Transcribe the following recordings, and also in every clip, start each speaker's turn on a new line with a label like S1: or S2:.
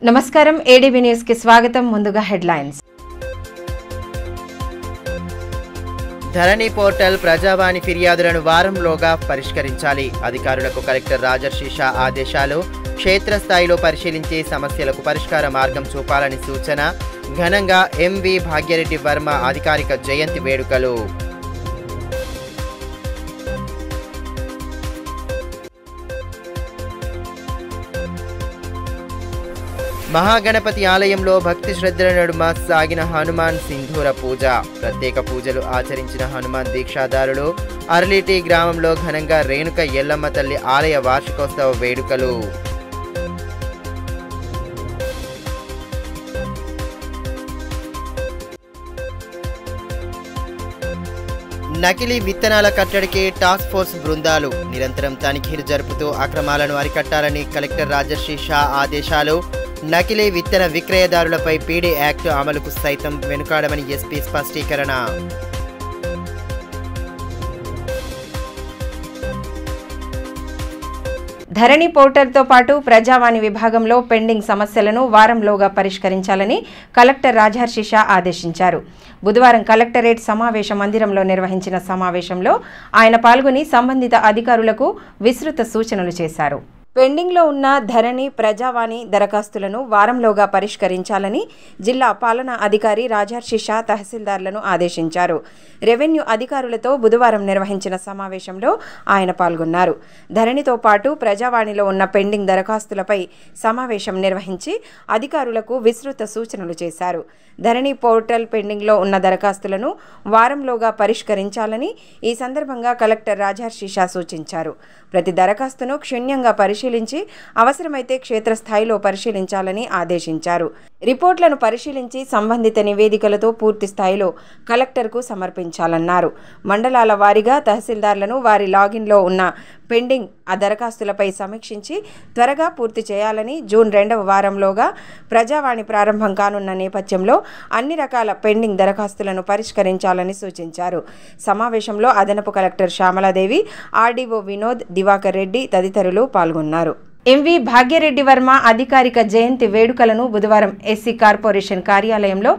S1: నమస్కారం ADB news కి స్వాగతం. ముందుగా హెడ్లైన్స్.
S2: ధరణి పోర్టల్ ప్రజావాణి ఫిర్యాదులను వారంలోగా పరిష్కరించాలి. అధికారులకు కలెక్టర్ రాజర్షి షా ఆదేశాలు. క్షేత్రస్థాయిలో పరిశీలించి సమస్యలకు పరిష్కార మార్గం చూపాలని సూచన. ఘనంగా ఎంవి భాగ్యరెడ్డి వర్మ అధికారిక జయంతి వేడుకలు. మహాగణపతి ఆలయంలో భక్తి శ్రద్ధల నడుమ సాగిన హనుమాన్ సింధూర పూజ. ప్రత్యేక పూజలు ఆచరించిన హనుమాన్ దీక్షాదారులు. అర్లిటి గ్రామంలో ఘనంగా రేణుక ఎల్లమ్మ తల్లి ఆలయ వార్షికోత్సవ వేడుకలు. నకిలీ విత్తనాల కట్టడికి టాస్క్ ఫోర్స్ బృందాలు నిరంతరం తనిఖీలు జరుపుతూ అక్రమాలను అరికట్టాలని కలెక్టర్ రాజర్షి షా ఆదేశాలు. నకిలీ విత్తన విక్రయదారులపై పీడీ యాక్ట్ అమలుకు సైతం వెనుకాడమని ఎస్పీ స్పష్టీకరణ.
S1: ధరణి పోర్టల్తో పాటు ప్రజావాణి విభాగంలో పెండింగ్ సమస్యలను వారంలోగా పరిష్కరించాలని కలెక్టర్ రాజర్షి షా ఆదేశించారు. బుధవారం కలెక్టరేట్ సమావేశ మందిరంలో నిర్వహించిన సమావేశంలో ఆయన పాల్గొని సంబంధిత అధికారులకు విస్తృత సూచనలు చేశారు. పెండింగ్లో ఉన్న ధరణి ప్రజావాణి దరఖాస్తులను వారంలోగా పరిష్కరించాలని జిల్లా పాలనా అధికారి రాజర్షి షా తహసీల్దార్లను ఆదేశించారు. రెవెన్యూ అధికారులతో బుధవారం నిర్వహించిన సమావేశంలో ఆయన పాల్గొన్నారు. ధరణితో పాటు ప్రజావాణిలో ఉన్న పెండింగ్ దరఖాస్తులపై సమావేశం నిర్వహించి అధికారులకు విస్తృత సూచనలు చేశారు. ధరణి పోర్టల్ పెండింగ్లో ఉన్న దరఖాస్తులను వారంలోగా పరిష్కరించాలని ఈ సందర్భంగా కలెక్టర్ రాజర్షి షా సూచించారు. ప్రతి దరఖాస్తును క్షుణ్ణంగా పరిశీలించి అవసరమైతే క్షేత్రస్థాయిలో పరిశీలించాలని ఆదేశించారు. రిపోర్ట్లను పరిశీలించి సంబంధిత నివేదికలతో పూర్తి స్థాయిలో కలెక్టర్కు సమర్పించాలన్నారు. మండలాల వారీగా తహసీల్దార్లను వారి లాగిన్లో ఉన్న పెండింగ్ ఆ దరఖాస్తులపై సమీక్షించి త్వరగా పూర్తి చేయాలని, జూన్ 2వ వారంలోగా ప్రజావాణి ప్రారంభం కానున్న నేపథ్యంలో అన్ని రకాల పెండింగ్ దరఖాస్తులను పరిష్కరించాలని సూచించారు. సమావేశంలో అదనపు కలెక్టర్ శ్యామలాదేవి, ఆర్డీఓ వినోద్, దివాకర్ రెడ్డి తదితరులు పాల్గొన్నారు. ఎంవి భాగ్యరెడ్డి వర్మ అధికారిక జయంతి వేడుకలను బుధవారం ఎస్సీ కార్పొరేషన్ కార్యాలయంలో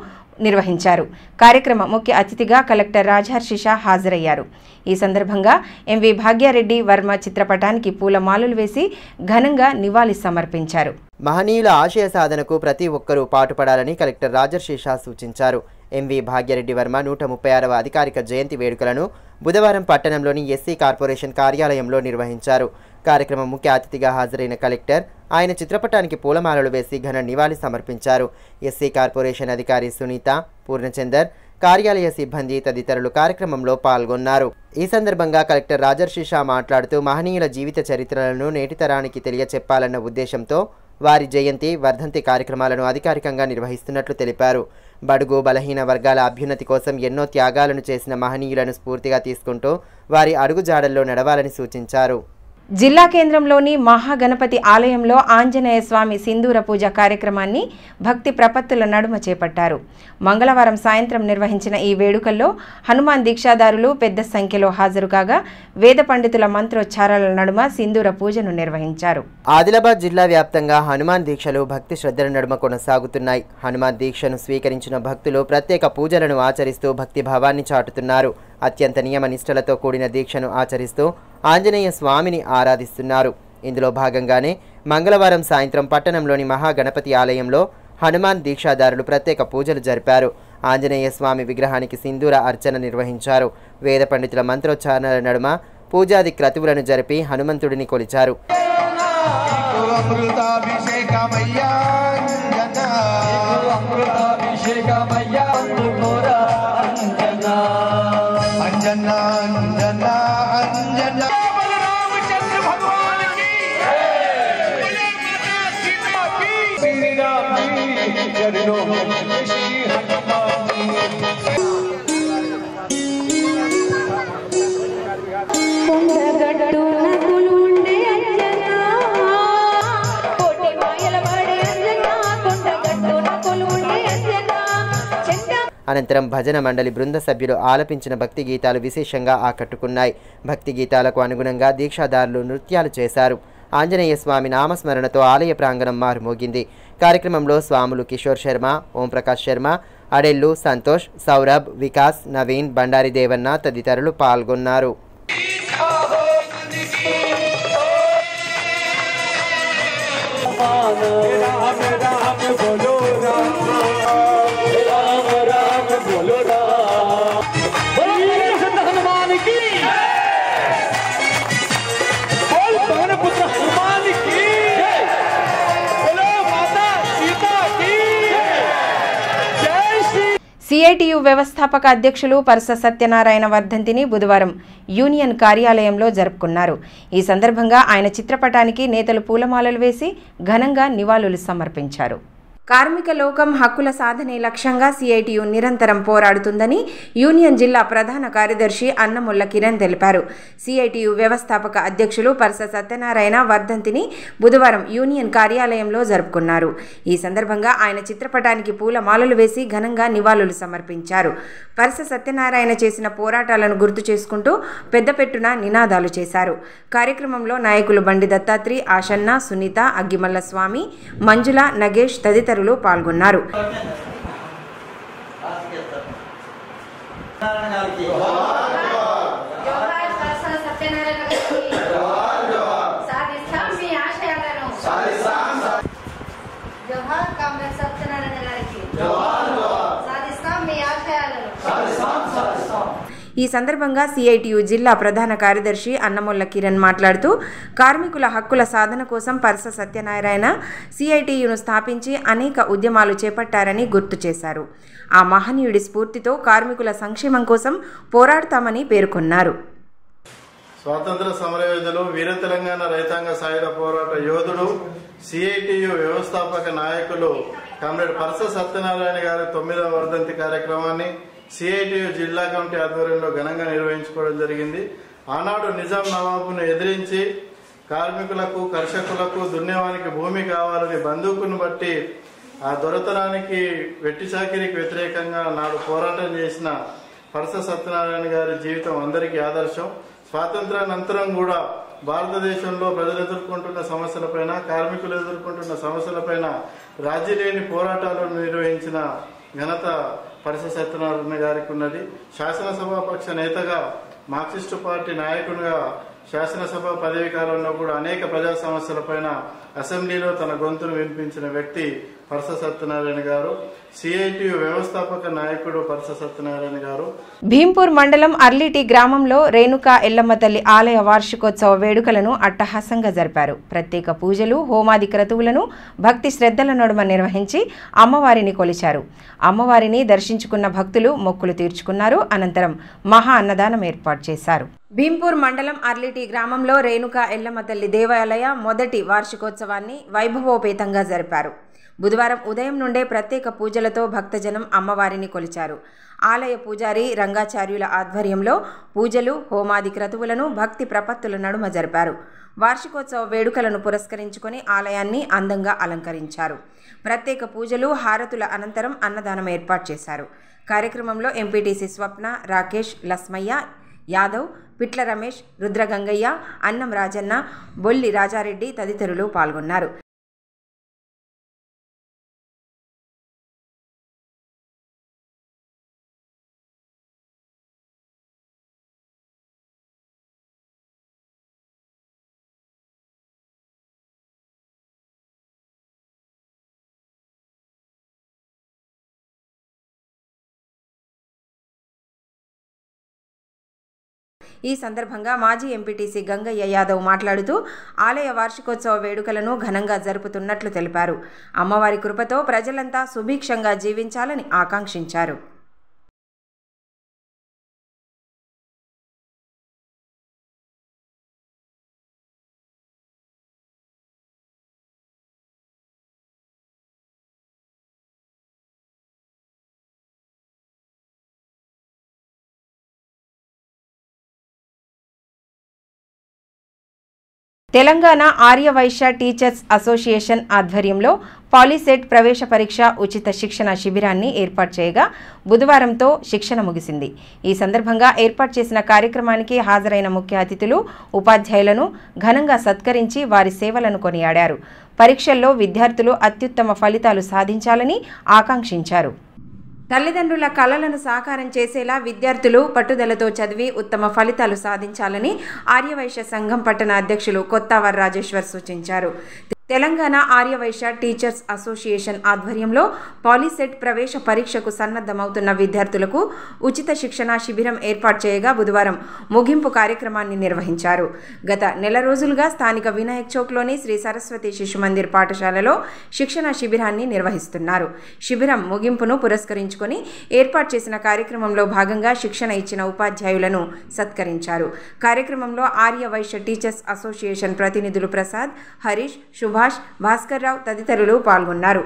S1: నిర్వహించారు. కార్యక్రమ ముఖ్య అతిథిగా కలెక్టర్ రాజర్షి షా హాజరయ్యారు. ఈ సందర్భంగా ఎంవి భాగ్యారెడ్డి వర్మ చిత్రపటానికి పూలమాలలు వేసి ఘనంగా నివాళి సమర్పించారు.
S2: మహనీయుల ఆశయ సాధనకు ప్రతి ఒక్కరూ పాటుపడాలని కలెక్టర్ రాజర్షి షా సూచించారు. ఎంవి భాగ్యరెడ్డి వర్మ 136వ అధికారిక జయంతి వేడుకలను బుధవారం పట్టణంలోని ఎస్సీ కార్పొరేషన్ కార్యాలయంలో నిర్వహించారు. కార్యక్రమం ముఖ్య అతిథిగా హాజరైన కలెక్టర్ ఆయన చిత్రపటానికి పూలమాలలు వేసి ఘన నివాళి సమర్పించారు. ఎస్సీ కార్పొరేషన్ అధికారి సునీత, పూర్ణచందర్, కార్యాలయ సిబ్బంది తదితరులు కార్యక్రమంలో పాల్గొన్నారు. ఈ సందర్భంగా కలెక్టర్ రాజర్షి షా మాట్లాడుతూ మహనీయుల జీవిత చరిత్రలను నేటి తరానికి తెలియచెప్పాలన్న ఉద్దేశంతో వారి జయంతి, వర్ధంతి కార్యక్రమాలను అధికారికంగా నిర్వహిస్తున్నట్లు తెలిపారు. బడుగు బలహీన వర్గాల అభ్యున్నతి కోసం ఎన్నో త్యాగాలను చేసిన మహనీయులను స్ఫూర్తిగా తీసుకుంటూ వారి అడుగుజాడల్లో నడవాలని సూచించారు.
S1: జిల్లా కేంద్రంలోని మహాగణపతి ఆలయంలో ఆంజనేయ స్వామి సింధూర పూజ కార్యక్రమాన్ని భక్తి ప్రపత్తుల నడుమ చేపట్టారు. మంగళవారం సాయంత్రం నిర్వహించిన ఈ వేడుకల్లో హనుమాన్ దీక్షాదారులు పెద్ద సంఖ్యలో హాజరు కాగా వేద పండితుల మంత్రోచ్చారాల నడుమ సింధూర పూజను నిర్వహించారు.
S2: ఆదిలాబాద్ జిల్లా వ్యాప్తంగా హనుమాన్ దీక్షలు భక్తి శ్రద్ధల నడుమ కొనసాగుతున్నాయి. హనుమాన్ దీక్షను స్వీకరించిన భక్తులు ప్రత్యేక పూజలను ఆచరిస్తూ భక్తి భావాన్ని చాటుతున్నారు. అత్యంత నియమ నిష్టలతో కూడిన దీక్షను ఆచరిస్తూ ఆంజనేయ స్వామిని ఆరాధిస్తున్నారు. ఇందులో భాగంగానే మంగళవారం సాయంత్రం పట్టణంలోని మహాగణపతి ఆలయంలో హనుమాన్ దీక్షాదారులు ప్రత్యేక పూజలు జరిపారు. ఆంజనేయ స్వామి విగ్రహానికి సింధూర అర్చన నిర్వహించారు. వేద పండితుల మంత్రోచ్చారణల నడుమ పూజాది క్రతువులను జరిపి హనుమంతుడిని కొలిచారు. అనంతరం భజన మండలి బృంద సభ్యులు ఆలపించిన భక్తి గీతాలు విశేషంగా ఆకట్టుకున్నాయి. భక్తి గీతాలకు అనుగుణంగా దీక్షాదారులు నృత్యాలు చేశారు. ఆంజనేయ స్వామి నామస్మరణతో ఆలయ ప్రాంగణం మారుమోగింది. కార్యక్రమంలో స్వాములు కిషోర్ శర్మ, ఓంప్రకాష్ శర్మ, అడెల్లు సంతోష్, సౌరభ్, వికాస్, నవీన్, బండారి దేవన్న తదితరులు పాల్గొన్నారు.
S1: సిఐటియు వ్యవస్థాపక అధ్యక్షులు పరస సత్యనారాయణ వర్ధంతిని బుధవారం యూనియన్ కార్యాలయంలో జరుపుకున్నారు. ఈ సందర్భంగా ఆయన చిత్రపటానికి నేతలు పూలమాలలు వేసి ఘనంగా నివాళులు సమర్పించారు. కార్మిక లోకం హక్కుల సాధనే లక్ష్యంగా సిఐటియు నిరంతరం పోరాడుతుందని యూనియన్ జిల్లా ప్రధాన కార్యదర్శి అన్నముల్ల కిరణ్ తెలిపారు. సిఐటియు వ్యవస్థాపక అధ్యక్షులు పరస సత్యనారాయణ వర్ధంతిని బుధవారం యూనియన్ కార్యాలయంలో జరుపుకున్నారు. ఈ సందర్భంగా ఆయన చిత్రపటానికి పూలమాలలు వేసి ఘనంగా నివాళులు సమర్పించారు. పరస సత్యనారాయణ చేసిన పోరాటాలను గుర్తు చేసుకుంటూ పెద్దపెట్టున నినాదాలు చేశారు. కార్యక్రమంలో నాయకులు బండి దత్తాత్రి, ఆశన్న, సునీత, అగ్గిమల్ల స్వామి, మంజుల, నగేష్ తదితరులు పాల్గొన్నారు. ఈ సందర్భంగా సిఐటియు జిల్లా ప్రధాన కార్యదర్శి అన్నముల్ల కిరణ్ మాట్లాడుతూ కార్మికుల హక్కుల సాధన కోసం పరస సత్యనారాయణ సిఐటియును స్థాపించి అనేక ఉద్యమాలు చేపట్టారని గుర్తు చేశారు. ఆ మహనీయుడి స్ఫూర్తితో కార్మికుల సంక్షేమం కోసం పోరాడతామని పేర్కొన్నారు.
S3: స్వాతంత్ర సమరయోధులు, వీర తెలంగాణ రైతాంగ సాయుధ పోరాట యోధుడు, సిఐటియు వ్యవస్థాపక నాయకులు కామ్రేడ్ పరస సత్యనారాయణ గారి 9వ వర్ధంతి కార్యక్రమాన్ని సిఐటియు జిల్లా కమిటీ ఆధ్వర్యంలో ఘనంగా నిర్వహించుకోవడం జరిగింది. ఆనాడు నిజాం నవాబును ఎదిరించి కార్మికులకు, కర్షకులకు దున్నేవానికి భూమి కావాలని బందూకును బట్టి ఆ దొరతనానికి, వెట్టి చాకిరికి వ్యతిరేకంగా నాడు పోరాటం చేసిన పరస సత్యనారాయణ గారి జీవితం అందరికీ ఆదర్శం. స్వాతంత్రానంతరం కూడా భారతదేశంలో ప్రజలు ఎదుర్కొంటున్న సమస్యలపైన, కార్మికులు ఎదుర్కొంటున్న సమస్యలపైన రాజీ లేని పోరాటాలను నిర్వహించిన ఘనత పరస సత్యనారాయణ గారికి ఉన్నది. శాసనసభాపక్ష నేతగా, మార్క్సిస్టు పార్టీ నాయకునిగా శాసనసభ పదవీ కాలంలో కూడా అనేక ప్రజా సమస్యలపైన అసెంబ్లీలో తన గొంతును వినిపించిన వ్యక్తి పరస సత్యనారాయణ గారు. సిఐటియు వ్యవస్థాపక నాయకుడు పరస సత్యనారాయణ గారు.
S1: భీంపూర్ మండలం అర్లిటి గ్రామంలో రేణుకా ఎల్లమ్మ తల్లి ఆలయ వార్షికోత్సవ వేడుకలను అట్టహాసంగా జరిపారు. ప్రత్యేక పూజలు, హోమాది క్రతువులను భక్తి శ్రద్ధల నడుమ నిర్వహించి అమ్మవారిని కొలిచారు. అమ్మవారిని దర్శించుకున్న భక్తులు మొక్కులు తీర్చుకున్నారు. అనంతరం మహా అన్నదానం ఏర్పాటు చేశారు. భీంపూర్ మండలం అర్లిటి గ్రామంలో రేణుకా ఎల్లమ్మ తల్లి దేవాలయ మొదటి వార్షికోత్సవాన్ని వైభవోపేతంగా జరిపారు. బుధవారం ఉదయం నుండే ప్రత్యేక పూజలతో భక్తజనం అమ్మవారిని కొలిచారు. ఆలయ పూజారి రంగాచార్యుల ఆధ్వర్యంలో పూజలు, హోమాది క్రతువులను భక్తి ప్రపత్తుల నడుమ జరిపారు. వార్షికోత్సవ వేడుకలను పురస్కరించుకొని ఆలయాన్ని అందంగా అలంకరించారు. ప్రత్యేక పూజలు, హారతుల అనంతరం అన్నదానం ఏర్పాటు చేశారు. కార్యక్రమంలో ఎంపీటీసీ స్వప్న, రాకేష్, లస్మయ్య యాదవ్, పిట్ల రమేష్, రుద్రగంగయ్య, అన్నం రాజన్న, బొల్లి రాజారెడ్డి తదితరులు పాల్గొన్నారు. ఈ సందర్భంగా మాజీ ఎంపీటీసీ గంగయ్య యాదవ్ మాట్లాడుతూ ఆలయ వార్షికోత్సవ వేడుకలను ఘనంగా జరుపుతున్నట్లు తెలిపారు. అమ్మవారి కృపతో ప్రజలంతా సుభిక్షంగా జీవించాలని ఆకాంక్షించారు. తెలంగాణ ఆర్యవైశ్య టీచర్స్ అసోసియేషన్ ఆధ్వర్యంలో పాలిసెట్ ప్రవేశ పరీక్ష ఉచిత శిక్షణ శిబిరాన్ని ఏర్పాటు చేయగా బుధవారంతో శిక్షణ ముగిసింది. ఈ సందర్భంగా ఏర్పాటు చేసిన కార్యక్రమానికి హాజరైన ముఖ్య అతిథులు ఉపాధ్యాయులను ఘనంగా సత్కరించి వారి సేవలను కొనియాడారు. పరీక్షల్లో విద్యార్థులు అత్యుత్తమ ఫలితాలు సాధించాలని ఆకాంక్షించారు. తల్లిదండ్రుల కలలను సాకారం చేసేలా విద్యార్థులు పట్టుదలతో చదివి ఉత్తమ ఫలితాలు సాధించాలని ఆర్యవైశ్య సంఘం పట్టణ అధ్యక్షులు కొత్తావర్ రాజేశ్వర్ సూచించారు. తెలంగాణ ఆర్యవైశ్య టీచర్స్ అసోసియేషన్ ఆధ్వర్యంలో పాలిసెట్ ప్రవేశ పరీక్షకు సన్నద్ధమవుతున్న విద్యార్థులకు ఉచిత శిక్షణ శిబిరం ఏర్పాటు చేయగా బుధవారం ముగింపు కార్యక్రమాన్ని నిర్వహించారు. గత నెల రోజులుగా స్థానిక వినాయక్ చౌక్లోని శ్రీ సరస్వతి శిశు మందిర్ పాఠశాలలో శిక్షణ శిబిరాన్ని నిర్వహిస్తున్నారు. శిబిరం ముగింపును పురస్కరించుకొని ఏర్పాటు చేసిన కార్యక్రమంలో భాగంగా శిక్షణ ఇచ్చిన ఉపాధ్యాయులను సత్కరించారు. కార్యక్రమంలో ఆర్యవైశ్య టీచర్స్ అసోసియేషన్ ప్రతినిధులు ప్రసాద్, హరీష్, శుభ, భాస్కర్ రావు తదితరులు పాల్గొన్నారు.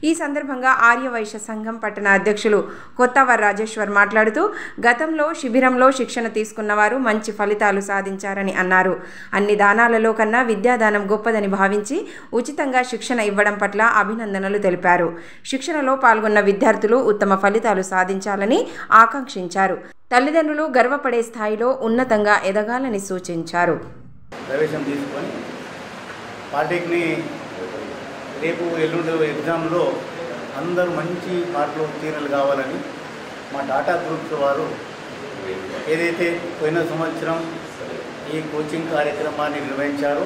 S1: ఈ సందర్భంగా ఆర్యవైశ్య సంఘం పట్టణ అధ్యక్షులు కొత్తవర్ రాజేశ్వర్ మాట్లాడుతూ గతంలో శిబిరంలో శిక్షణ తీసుకున్న వారు మంచి ఫలితాలు సాధించారని అన్నారు. అన్ని దానాలలో కన్నా విద్యాదానం గొప్పదని భావించి ఉచితంగా శిక్షణ ఇవ్వడం పట్ల అభినందనలు తెలిపారు. శిక్షణలో పాల్గొన్న విద్యార్థులు ఉత్తమ ఫలితాలు సాధించాలని ఆకాంక్షించారు. తల్లిదండ్రులు గర్వపడే స్థాయిలో ఉన్నతంగా ఎదగాలని సూచించారు.
S4: రేపు ఎల్లుండి ఎగ్జామ్లో అందరూ మంచి మార్కులు ఉత్తీర్ణులు కావాలని మా టాటా గ్రూప్స్ వారు ఏదైతే పోయిన సంవత్సరం ఈ కోచింగ్ కార్యక్రమాన్ని నిర్వహించారో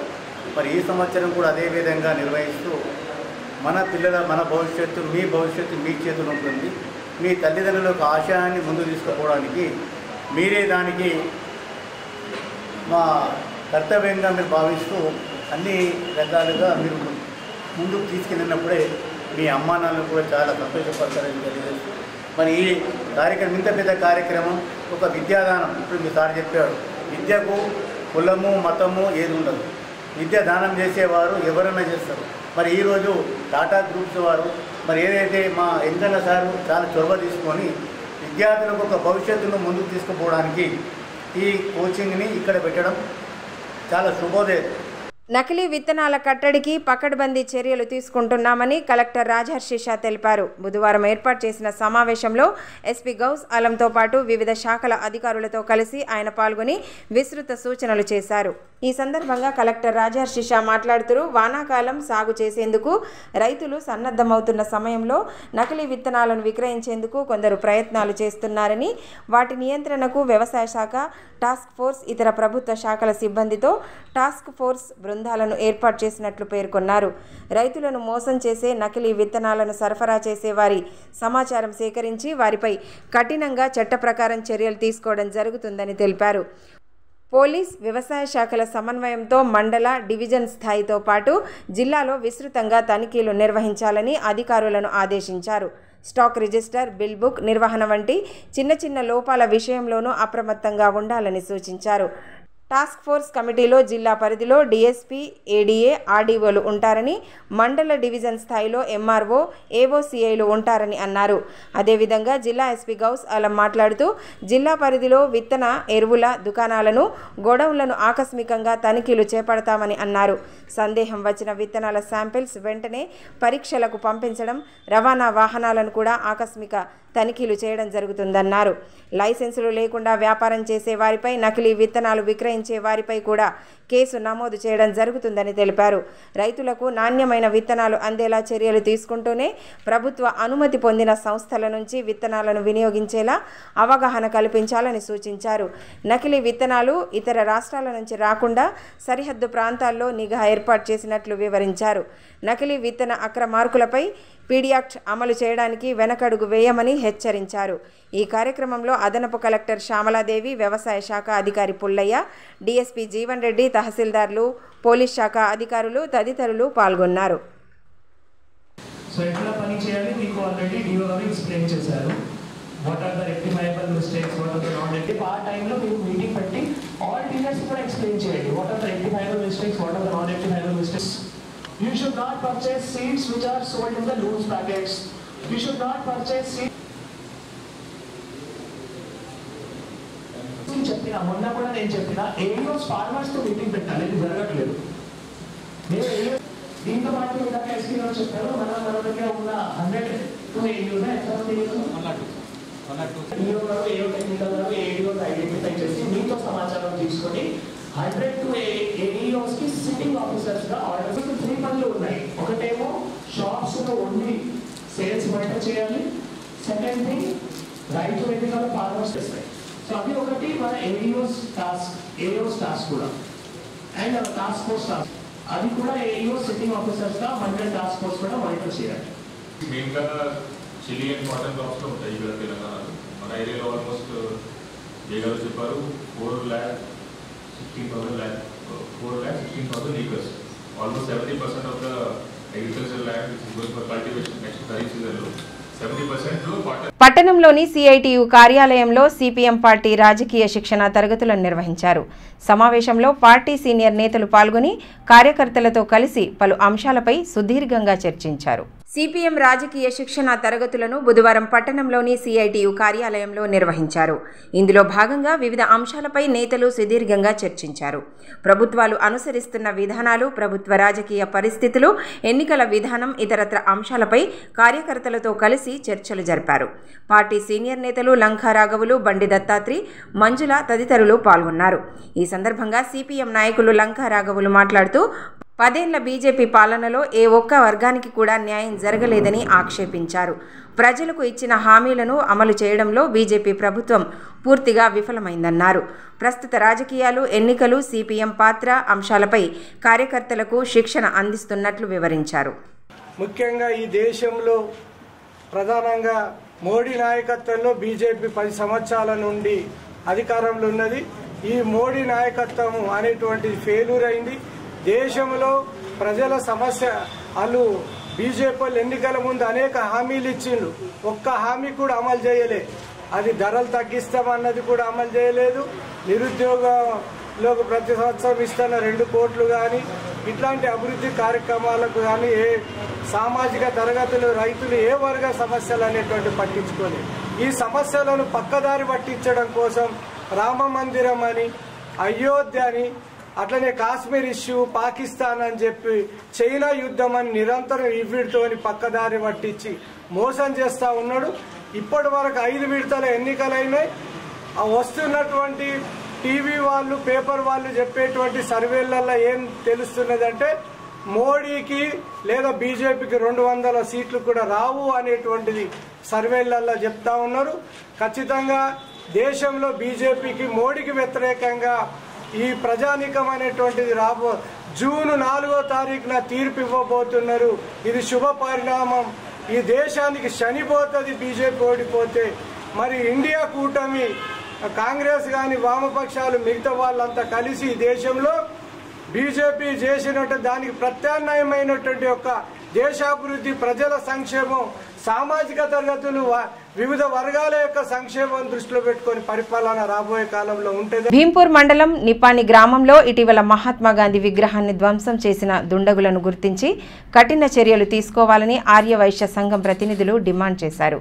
S4: మరి ఈ సంవత్సరం కూడా అదే విధంగా నిర్వహిస్తూ మన భవిష్యత్తు మీ చేతులు ఉంటుంది. మీ తల్లిదండ్రుల యొక్క ఆశయాన్ని ముందు తీసుకుపోవడానికి మీరే దానికి మా కర్తవ్యంగా మీరు భావిస్తూ అన్ని రకాలుగా మీరు ముందుకు తీసుకెళ్ళినప్పుడే మీ అమ్మా నాన్నలు కూడా చాలా సంతోషపడతారని తెలియజేస్తూ మరి ఈ కార్యక్రమం ఇంత పెద్ద కార్యక్రమం ఒక విద్యాదానం. ఇప్పుడు మీ సార్ చెప్పారు, విద్యకు కులము మతము ఏది ఉండదు. విద్య దానం చేసేవారు ఎవరైనా చేస్తారు. మరి ఈరోజు టాటా గ్రూప్స్ వారు మరి ఏదైతే మా వెంకన్న సారు చాలా చొరవ తీసుకొని విద్యార్థులకు ఒక భవిష్యత్తును ముందుకు తీసుకుపోవడానికి ఈ కోచింగ్ని ఇక్కడ పెట్టడం చాలా శుభోదయం.
S1: నకిలీ విత్తనాల కట్టడికి పకడ్బందీ చర్యలు తీసుకుంటున్నామని కలెక్టర్ రాజహర్షి షా తెలిపారు. బుధవారం ఏర్పాటు చేసిన సమావేశంలో ఎస్పీ గౌస్ ఆలంతో పాటు వివిధ శాఖల అధికారులతో కలిసి ఆయన పాల్గొని విస్తృత సూచనలు చేశారు. ఈ సందర్భంగా కలెక్టర్ రాజహర్షి షా మాట్లాడుతూ వానాకాలం సాగు చేసేందుకు రైతులు సన్నద్ధమవుతున్న సమయంలో నకిలీ విత్తనాలను విక్రయించేందుకు కొందరు ప్రయత్నాలు చేస్తున్నారని, వాటి నియంత్రణకు వ్యవసాయ శాఖ టాస్క్ ఫోర్స్ ఇతర ప్రభుత్వ శాఖల సిబ్బందితో టాస్క్ ఫోర్స్ బృందాలను ఏర్పాటు చేసినట్లు పేర్కొన్నారు. రైతులను మోసం చేసే నకిలీ విత్తనాలను సరఫరా చేసే వారి సమాచారం సేకరించి వారిపై కఠినంగా చట్ట ప్రకారం చర్యలు తీసుకోవడం జరుగుతుందని తెలిపారు. పోలీస్, వ్యవసాయ శాఖల సమన్వయంతో మండల, డివిజన్ స్థాయితో పాటు జిల్లాలో విస్తృతంగా తనిఖీలు నిర్వహించాలని అధికారులను ఆదేశించారు. స్టాక్ రిజిస్టర్, బిల్ బుక్ నిర్వహణ వంటి చిన్న లోపాల విషయంలోనూ అప్రమత్తంగా ఉండాలని సూచించారు. టాస్క్ ఫోర్స్ కమిటీలో జిల్లా పరిధిలో డీఎస్పీ, ఏడీఏ, ఆర్డీఓలు ఉంటారని, మండల, డివిజన్ స్థాయిలో ఎంఆర్ఓ, ఏఓసీఐలు ఉంటారని అన్నారు. అదేవిధంగా జిల్లా ఎస్పీ గౌస్ ఆలం మాట్లాడుతూ జిల్లా పరిధిలో విత్తన, ఎరువుల దుకాణాలను, గోడౌన్లను ఆకస్మికంగా తనిఖీలు చేపడతామని అన్నారు. సందేహం వచ్చిన విత్తనాల శాంపిల్స్ వెంటనే పరీక్షలకు పంపించడం, రవాణా వాహనాలను కూడా ఆకస్మిక తనిఖీలు చేయడం జరుగుతుందన్నారు. లైసెన్సులు లేకుండా వ్యాపారం చేసే వారిపై, నకిలీ విత్తనాలు విక్రయించే వారిపై కూడా కేసు నమోదు చేయడం జరుగుతుందని తెలిపారు. రైతులకు నాణ్యమైన విత్తనాలు అందేలా చర్యలు తీసుకుంటూనే ప్రభుత్వ అనుమతి పొందిన సంస్థల నుంచి విత్తనాలను వినియోగించేలా అవగాహన కల్పించాలని సూచించారు. నకిలీ విత్తనాలు ఇతర రాష్ట్రాల నుంచి రాకుండా సరిహద్దు ప్రాంతాల్లో నిఘా ఏర్పాటు చేసినట్లు వివరించారు. నకిలీ విత్తన అక్రమార్కులపై పీడియాక్ట్ అమలు చేయడానికి వెనకడుగు వేయమని హెచ్చరించారు. ఈ కార్యక్రమంలో అదనపు కలెక్టర్ శ్యామలాదేవి, వ్యవసాయ శాఖ అధికారి పుల్లయ్య, డీఎస్పీ జీవన్ రెడ్డి, తహసీల్దార్లు, పోలీస్ శాఖ అధికారులు తదితరులు పాల్గొన్నారు.
S5: సో ఎట్లా పని చేయాలి మీకు ఆల్రెడీ డిఓ గారు ఎక్స్ప్లెయిన్ చేశారు. what are the rectifiable mistakes, what are the non-rectifiable. ఆ టైంలో మీరు మీటింగ్ పెట్టి ఆల్ డీలర్స్ కూడా ఎక్స్ప్లెయిన్ చేయండి, what are the rectifiable mistakes, what are the non-rectifiable mistakes. You should not purchase seeds which are sold in the loose packets. You should not purchase seeds. చెప్పిన మొన్న కూడా నేను చెప్పిన ఏరియోస్ farmers తో meeting పెట్టాలి, ఇది జరగట్లేదు. నేను దీంతో పాటు ఇందాక ఎస్పీ గారు చెప్పారు, మన దగ్గర ఉన్న 102 ఏరియోస్ ఐడెంటిఫై చేసి మీతో సమాచారం తీసుకొని 102 ఏరియోస్ కి సిట్టింగ్ ఆఫీసర్స్ గా ఆర్డర్స్ 3 పనులు ఉన్నాయి. ఒకటేమో షాప్స్ లో ఓన్లీ సేల్స్ మానిటర్ చేయాలి, సెకండ్ థింగ్ రైతు వేదికలో ఫార్మర్స్ చేస్తాయి. సో అది ఒకటి మన ఏరియోస్ టాస్క్ కూడా. అండ్ టాస్క్ ఫోర్స్ టాస్క్ అది కూడా ఏరియో సిట్టింగ్ ఆఫీసర్స్ గా 100 టాస్క్ ఫోర్స్ కూడా మానిటర్ చేయాలి.
S6: మెయిన్గా చిల్లీ అండ్ కాటన్ క్రాప్స్ లో ఉంటాయి ఇక్కడ తెలంగాణలో. మన ఏరియాలో ఆల్మోస్ట్ ఏగారు చెప్పారు 4,16,000 acres. Almost 70% of the agricultural land which is going for cultivation next Kharif season లో 70% లో cotton.
S1: పట్టణంలోని సిఐటియు కార్యాలయంలో సిపిఎం పార్టీ రాజకీయ శిక్షణ తరగతులను నిర్వహించారు. సమావేశంలో పార్టీ సీనియర్ నేతలు పాల్గొని కార్యకర్తలతో కలిసి పలు అంశాలపై సుదీర్ఘంగా చర్చించారు. సిపిఎం రాజకీయ శిక్షణ తరగతులను బుధవారం పట్టణంలోని సిఐటియు కార్యాలయంలో నిర్వహించారు. ఇందులో భాగంగా వివిధ అంశాలపై నేతలు సుదీర్ఘంగా చర్చించారు. ప్రభుత్వాలు అనుసరిస్తున్న విధానాలు, ప్రభుత్వ రాజకీయ పరిస్థితులు, ఎన్నికల విధానం, ఇతరత్ర అంశాలపై కార్యకర్తలతో కలిసి చర్చలు జరిపారు. పార్టీ సీనియర్ నేతలు లంకా రాఘవులు, బండి దత్తాత్రి, మంజుల తదితరులు పాల్గొన్నారు. ఈ సందర్భంగా సిపిఎం నాయకులు లంకా రాఘవులు మాట్లాడుతూ 10 ఏళ్ల బీజేపీ పాలనలో ఏ ఒక్క వర్గానికి కూడా న్యాయం జరగలేదని ఆక్షేపించారు. ప్రజలకు ఇచ్చిన హామీలను అమలు చేయడంలో బీజేపీ ప్రభుత్వం పూర్తిగా విఫలమైందన్నారు. ప్రస్తుత రాజకీయాలు, ఎన్నికలు, సిపిఎం పాత్ర అంశాలపై కార్యకర్తలకు శిక్షణ అందిస్తున్నట్లు వివరించారు.
S7: ముఖ్యంగా ఈ దేశంలో ప్రధానంగా మోడీ నాయకత్వంలో బీజేపీ 10 సంవత్సరాల నుండి అధికారంలో ఉన్నది. ఈ మోడీ నాయకత్వం అనేటువంటిది ఫెయిల్యూర్ అయింది. దేశంలో ప్రజల సమస్య వాళ్ళు బీజేపీ ఎన్నికల ముందు అనేక హామీలు ఇచ్చిండ్రు, ఒక్క హామీ కూడా అమలు చేయలే. అది ధరలు తగ్గిస్తామన్నది కూడా అమలు చేయలేదు. నిరుద్యోగంలో ప్రతి సంవత్సరం ఇస్తున్న 2 కోట్లు కానీ ఇట్లాంటి అభివృద్ధి కార్యక్రమాలకు కానీ ఏ సామాజిక తరగతులు, రైతులు ఏ వర్గ సమస్యలు అనేటువంటి పట్టించుకోలేదు. ఈ సమస్యలను పక్కదారి పట్టించడం కోసం రామ మందిరం అని, అయోధ్య అని, అట్లనే కాశ్మీర్ ఇష్యూ, పాకిస్తాన్ అని చెప్పి చైనా యుద్ధం అని నిరంతరం ఈ విడతోని పక్కదారి పట్టించి మోసం చేస్తూ ఉన్నాడు. ఇప్పటి వరకు 5 విడతల ఎన్నికలైనాయి. వస్తున్నటువంటి టీవీ వాళ్ళు, పేపర్ వాళ్ళు చెప్పేటువంటి సర్వేలలో ఏం తెలుస్తున్నదంటే మోడీకి లేదా బీజేపీకి 200 సీట్లు కూడా రావు అనేటువంటిది సర్వేలలో చెప్తా ఉన్నారు. ఖచ్చితంగా దేశంలో బీజేపీకి, మోడీకి వ్యతిరేకంగా ఈ ప్రజానీకం అనేటువంటిది జూన్ 4వ తారీఖున తీర్పు ఇవ్వబోతున్నారు. ఇది శుభ పరిణామం. ఈ దేశానికి శనిపోతుంది బీజేపీ ఓడిపోతే. మరి ఇండియా కూటమి, కాంగ్రెస్ కానీ వామపక్షాలు మిగతా వాళ్ళంతా కలిసి ఈ దేశంలో బీజేపీ చేసినట్టు దానికి ప్రత్యామ్నాయమైనటువంటి యొక్క దేశాభివృద్ధి, ప్రజల సంక్షేమం, సామాజిక తరగతులు, వివిధ వర్గాల యొక్క సంక్షేమం దృష్టిలో పెట్టుకుని పరిపాలన రాబోయే కాలంలో ఉంటుంది.
S1: భీంపూర్ మండలం నిపాని గ్రామంలో ఇటీవల మహాత్మా గాంధీ విగ్రహాన్ని ధ్వంసం చేసిన దుండగులను గుర్తించి కఠిన చర్యలు తీసుకోవాలని ఆర్య వైశ్య సంఘం ప్రతినిధులు డిమాండ్ చేశారు.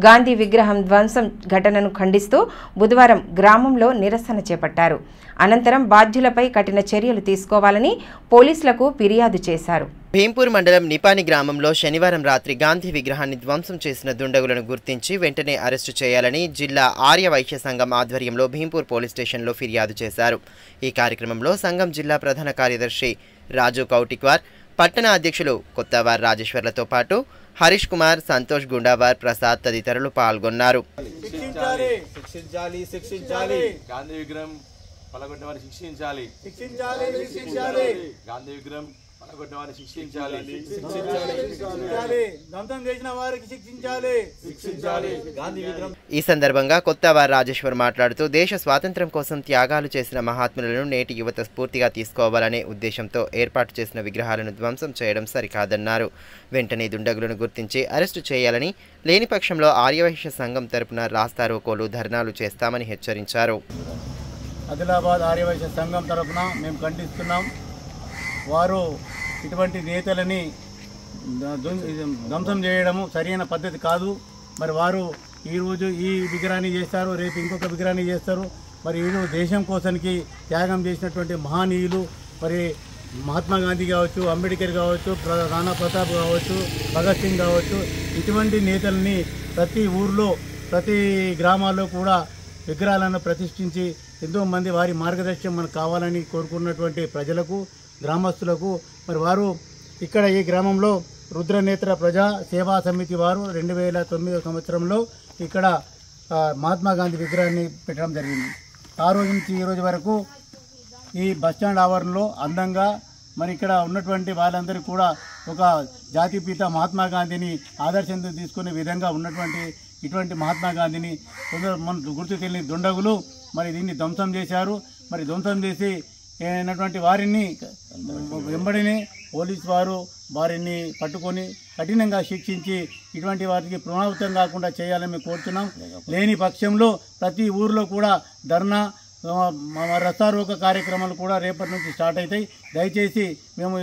S1: గాంధీ విగ్రహం ధ్వంసం ఘటనను ఖండిస్తూ బుధవారం గ్రామంలో నిరసన చేపట్టారు. అనంతరం బాధ్యులపై కఠిన చర్యలు తీసుకోవాలని పోలీసులకు ఫిర్యాదు చేశారు.
S2: భీంపూర్ మండలం నిపాని గ్రామంలో శనివారం రాత్రి గాంధీ విగ్రహాన్ని ధ్వంసం చేసిన దుండగులను గుర్తించి వెంటనే అరెస్టు చేయాలని జిల్లా ఆర్య వైశ్య సంఘం ఆధ్వర్యంలో భీంపూర్ పోలీస్ స్టేషన్లో ఫిర్యాదు చేశారు. ఈ కార్యక్రమంలో సంఘం జిల్లా ప్రధాన కార్యదర్శి రాజు కౌటిక్వార్, పట్టణ అధ్యక్షులు కొత్తవార్ రాజేశ్వర్లతో పాటు హరీష్ కుమార్, సంతోష్ గుండావార్, ప్రసాద్ తదితరులు పాల్గొన్నారు.
S8: గాంధీ విగ్రహం పలగొట్టిన వారిని శిక్షించాలి. గాంధీ విగ్రహం
S2: ఈ సందర్భంగా కొత్తవారు రాజేశ్వర్ మాట్లాడుతూ దేశ స్వాతంత్ర్యం కోసం త్యాగాలు చేసిన మహాత్ములను నేటి యువత స్ఫూర్తిగా తీసుకోవాలనే ఉద్దేశంతో ఏర్పాటు చేసిన విగ్రహాలను ధ్వంసం చేయడం సరికాదన్నారు. వెంటనే దుండగులను గుర్తించి అరెస్టు చేయాలని, లేని పక్షంలో ఆర్యవైశ్య సంఘం తరపున రాస్తారోకోలు, ధర్నాలు చేస్తామని హెచ్చరించారు.
S4: ఆదిలాబాద్ ఆర్యవైశ్య సంఘం తరపున మేము ఖండిస్తున్నాం. వారు ఇటువంటి నేతలని ధ్వంసం చేయడము సరైన పద్ధతి కాదు. మరి వారు ఈరోజు ఈ విగ్రహాన్ని చేస్తారు, రేపు ఇంకొక విగ్రహాన్ని చేస్తారు. మరి ఈరోజు దేశం కోసానికి త్యాగం చేసినటువంటి మహనీయులు, మరి మహాత్మా గాంధీ కావచ్చు, అంబేద్కర్ కావచ్చు, రాణా ప్రతాప్ కావచ్చు, భగత్ సింగ్ కావచ్చు, ఇటువంటి నేతల్ని ప్రతి ఊర్లో ప్రతి గ్రామాల్లో కూడా విగ్రహాలను ప్రతిష్ఠించి ఎంతోమంది వారి మార్గదర్శనం మనకు కావాలని కోరుకున్నటువంటి ప్రజలకు, గ్రామస్తులకు మరి వారు ఇక్కడ ఈ గ్రామంలో రుద్రనేత్ర ప్రజా సేవా సమితి వారు 2009 సంవత్సరంలో ఇక్కడ మహాత్మా గాంధీ విగ్రహాన్ని పెట్టడం జరిగింది. ఆ రోజు నుంచి ఈ రోజు వరకు ఈ బస్టాండ్ ఆవరణలో అందంగా మరి ఇక్కడ ఉన్నటువంటి వాళ్ళందరూ కూడా ఒక జాతిపిత మహాత్మా గాంధీని ఆదర్శంతో తీసుకునే విధంగా ఉన్నటువంటి ఇటువంటి మహాత్మా గాంధీని మన గుర్తు తెలియని దుండగులు మరి దీన్ని ధ్వంసం చేశారు. మరి ధ్వంసం చేసి అయినటువంటి వారిని వెంబడిని పోలీసు వారు వారిని పట్టుకొని కఠినంగా శిక్షించి ఇటువంటి వారికి పునరావృతం కాకుండా చేయాలని మేము కోరుతున్నాం. లేని పక్షంలో ప్రతి ఊరిలో కూడా ధర్నా, రస్తారోక కార్యక్రమాలు కూడా రేపటి నుంచి స్టార్ట్ అవుతాయి. దయచేసి మేము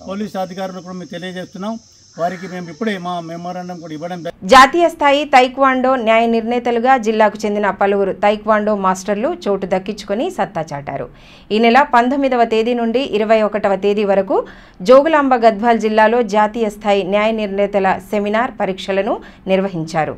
S4: పోలీసు అధికారులకు కూడా మేము తెలియజేస్తున్నాం. వారికి మేము ఇప్పుడే మా మెమోరాండం కూడా ఇవ్వడం.
S1: జాతీయ స్థాయి తైక్వాండో న్యాయ నిర్ణేతలుగా జిల్లాకు చెందిన పలువురు తైక్వాండో మాస్టర్లు చోటు దక్కించుకొని సత్తా చాటారు. ఈ నెల 19వ తేదీ నుండి 21వ తేదీ వరకు జోగులాంబ గద్వాల్ జిల్లాలో జాతీయ స్థాయి న్యాయ నిర్ణేతల సెమినార్ పరీక్షలను నిర్వహించారు.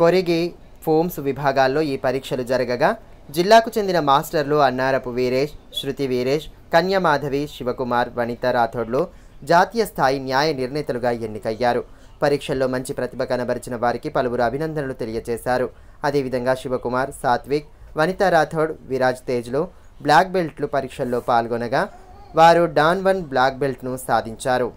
S2: కొరిగి, ఫోమ్స్ విభాగాల్లో ఈ పరీక్షలు జరగగా జిల్లాకు చెందిన మాస్టర్లు అన్నారపు వీరేష్, శృతి వీరేష్, కన్యమాధవి, శివకుమార్, వనిత రాథోడ్లు జాతీయ స్థాయి న్యాయ నిర్ణేతలుగా ఎన్నికయ్యారు. పరీక్షల్లో మంచి ప్రతిభ కనబరిచిన వారికి పలువురు అభినందనలు తెలియజేశారు. అదేవిధంగా శివకుమార్, సాత్విక్, వనితా రాథోడ్, విరాజ్ తేజ్లు బ్లాక్ బెల్ట్లు పరీక్షల్లో పాల్గొనగా వారు డాన్ 1 బ్లాక్ బెల్ట్ను సాధించారు.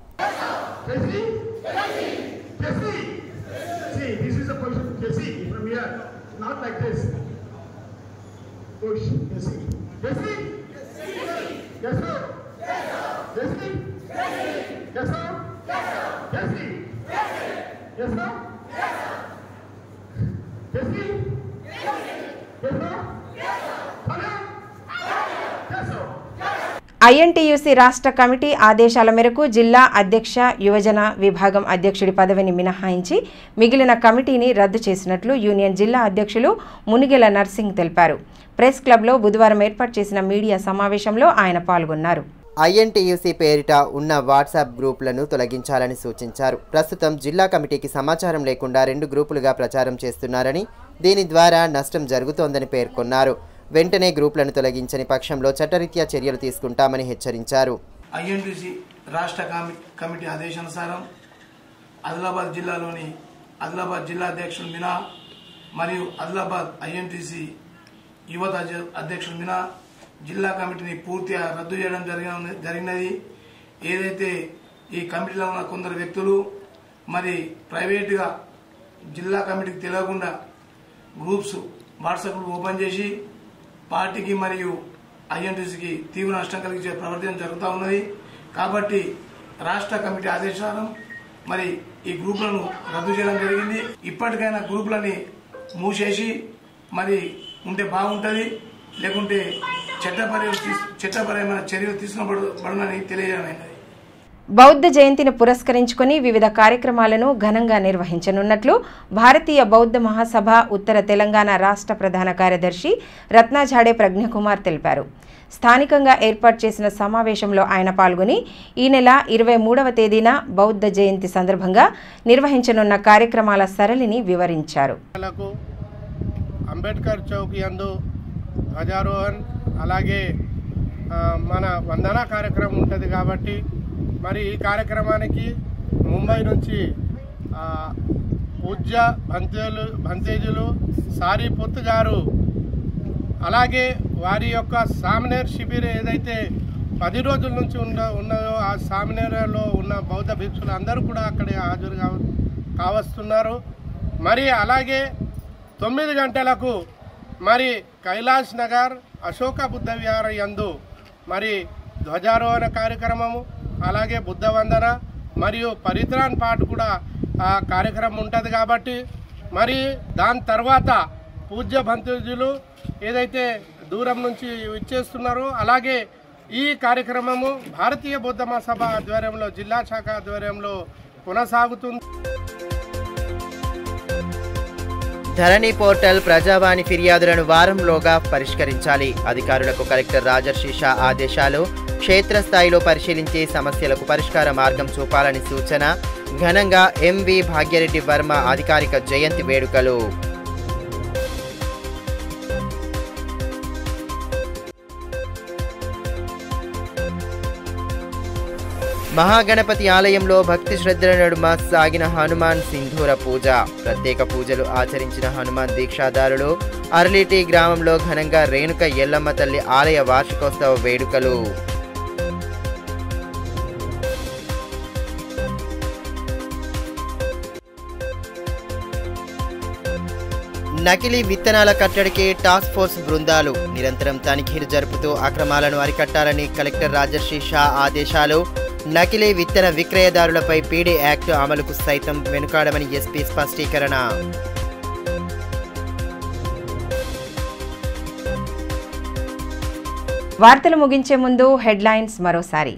S8: Yes, sir? Yes, sir? Yes, sir? Yes, sir? Yes, sir? Yes, sir?
S1: INTUC రాష్ట్ర కమిటీ ఆదేశాల మేరకు జిల్లా అధ్యక్ష, యువజన విభాగం అధ్యక్షుడి పదవిని మినహాయించి మిగిలిన కమిటీని రద్దు చేసినట్లు యూనియన్ జిల్లా అధ్యక్షులు మునిగెల నర్సింగ్ తెలిపారు. ప్రెస్ క్లబ్లో బుధవారం ఏర్పాటు చేసిన మీడియా సమావేశంలో ఆయన పాల్గొన్నారు.
S2: ఐఎన్టీయూసీ పేరిట ఉన్న వాట్సాప్ గ్రూపులను తొలగించాలని సూచించారు. ప్రస్తుతం జిల్లా కమిటీకి సమాచారం లేకుండా 2 గ్రూపులుగా ప్రచారం చేస్తున్నారని, దీని ద్వారా నష్టం జరుగుతోందని పేర్కొన్నారు. వెంటనే గ్రూపులను తొలగించని పక్షంలో చట్టరీత్యా చర్యలు తీసుకుంటామని హెచ్చరించారు.
S9: ఐఎన్టీయూసీ రాష్ట్ర కమిటీ ఆదేశానుసారం ఆదిలాబాద్ జిల్లాలోని ఆదిలాబాద్ జిల్లా అధ్యక్షులు మీనా మరియు ఆదిలాబాద్ ఐఎన్టీయూసీ యువత అధ్యక్షులు మీనా జిల్లా కమిటీని పూర్తిగా రద్దు చేయడం జరిగినది. ఏదైతే ఈ కమిటీలో ఉన్న కొందరు వ్యక్తులు మరి ప్రైవేటుగా జిల్లా కమిటీకి తెలియకుండా గ్రూప్స్ వాట్సాప్ గ్రూప్ ఓపెన్ చేసి పార్టీకి మరియు ఐఎన్టీసీకి తీవ్ర నష్టం కలిగించే ప్రవర్తన జరుగుతూ ఉన్నది. కాబట్టి రాష్ట్ర కమిటీ ఆదేశాలను మరి ఈ గ్రూపులను రద్దు చేయడం జరిగింది. ఇప్పటికైనా గ్రూపులని మూసేసి మరి ఉంటే బాగుంటుంది, లేకుంటే చట్టపరమైన చర్యలు తీసుకోబడునని తెలియజేయమైనది.
S1: బౌద్ధ జయంతిని పురస్కరించుకుని వివిధ కార్యక్రమాలను ఘనంగా నిర్వహించనున్నట్లు భారతీయ బౌద్ధ మహాసభ ఉత్తర తెలంగాణ రాష్ట్ర ప్రధాన కార్యదర్శి రత్నాఝాడే ప్రజ్ఞకుమార్ తెలిపారు. స్థానికంగా ఏర్పాటు చేసిన సమావేశంలో ఆయన పాల్గొని ఈ నెల 23వ తేదీన బౌద్ధ జయంతి సందర్భంగా నిర్వహించనున్న కార్యక్రమాల సరళిని వివరించారు.
S7: అంబేద్కర్ చౌక్ యందు ధ్వజారోహణ్ అలాగే మన వందన కార్యక్రమం ఉంటుంది కాబట్టి మరి ఈ కార్యక్రమానికి ముంబై నుంచి పూజ్య భంతేజులు సారీపుత్ గారు అలాగే వారి యొక్క సామ్నేర్ శిబిర్ ఏదైతే
S10: 10 రోజుల నుంచి ఉన్నాయో ఆ సామినేరులో ఉన్న బౌద్ధ భిక్షులు అందరూ కూడా అక్కడే హాజరు కావస్తున్నారు. మరి అలాగే 9 గంటలకు మరి కైలాష్ నగర్ అశోక బుద్ధ విహార యందు మరి ధ్వజారోహణ కార్యక్రమము, అలాగే బుద్ధ వందన మరియు పరిత్రాన్ పాట కూడా ఆ కార్యక్రమం ఉంటుంది. కాబట్టి మరి దాని తర్వాత పూజ్య బంధుజులు ఏదైతే దూరం నుంచి ఇచ్చేస్తున్నారో అలాగే ఈ కార్యక్రమము భారతీయ బౌద్ధ మహాసభ ఆధ్వర్యంలో జిల్లా శాఖ ఆధ్వర్యంలో కొనసాగుతుంది.
S2: ధరణి పోర్టల్ ప్రజావాణి ఫిర్యాదులను వారంలోగా పరిష్కరించాలి. అధికారులకు కలెక్టర్ రాజర్షి షా ఆదేశాలు. క్షేత్రస్థాయిలో పరిశీలించి సమస్యలకు పరిష్కార మార్గం చూపాలని సూచన. ఘనంగా ఎంవి భాగ్యరెడ్డి వర్మ అధికారిక జయంతి వేడుకలు. మహాగణపతి ఆలయంలో భక్తి శ్రద్ధల నడుమ సాగిన హనుమాన్ సింధూర పూజ. ప్రత్యేక పూజలు ఆచరించిన హనుమాన్ దీక్షాదారులు. అర్లిటి గ్రామంలో ఘనంగా రేణుక ఎల్లమ్మ తల్లి ఆలయ వార్షికోత్సవ వేడుకలు. నకిలీ విత్తనాల కట్టడికి టాస్క్ ఫోర్స్ బృందాలు నిరంతరం తనిఖీలు జరుపుతూ అక్రమాలను అరికట్టాలని కలెక్టర్ రాజర్షి షా ఆదేశాలు. నకిలీ విత్తన విక్రయదారులపై పీడీ యాక్ట్ అమలుకు సైతం వెనుకాడమని ఎస్పీ స్పష్టీకరణ.
S1: వార్తలు ముగించే ముందు హెడ్లైన్స్ మరోసారి.